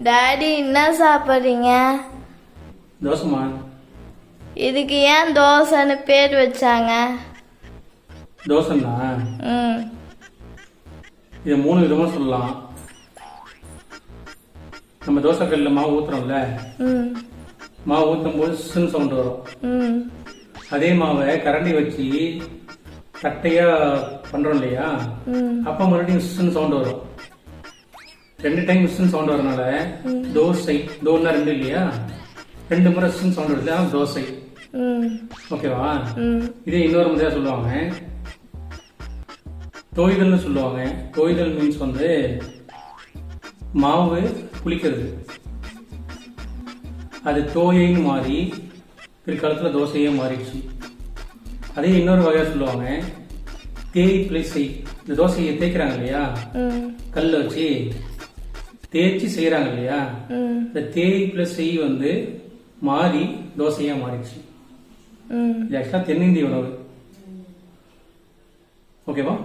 Daddy என்ன சாப்பிட்றீங்க? தோசைமா. இதுக்கு ஏன் தோசைன்னு பேர் வச்சாங்க? தோசைன்னா இதை 3 விதமா சொல்லலாம். நம்ம தோசை கல்லில் மாவு ஊத்துறோம்ல, மாவு ஊற்றும் போது சின் சவுண்ட் வரும். அதே மாவை கரண்டி வச்சு தட்டையா பண்றோம் இல்லையா, அப்ப மறுபடியும் சின் சவுண்ட் வரும். 2 டைம் சின் சவுண்ட் வரனால தோசை, தோன்னா 2 இல்லையா, 2 முறை சின் சவுண்ட் வருது, தோசை. ஓகேவா? இதே இன்னொரு முறையா சொல்லுவாங்க, தோய்தல்னு சொல்லுவாங்க. தோய்தல் மீன்ஸ் வந்து மாவு புளிக்கிறது, அது தோயைன்னு மாறி பிற்காலத்துல தோசையே மாறிடுச்சு. அதே இன்னொரு வகையா சொல்லுவாங்க, தேய் பிளஸ் செய். இந்த தோசையை தேய்க்கிறாங்க இல்லையா, கல்ல வச்சு தேய்ச்சி செய்யறாங்க இல்லையா, இந்த தேய் பிளஸ் செய் வந்து மாறி தோசையா மாறிடுச்சு. இது ஆக்சுவலா தென்னிந்திய உணவு. ஓகேவா?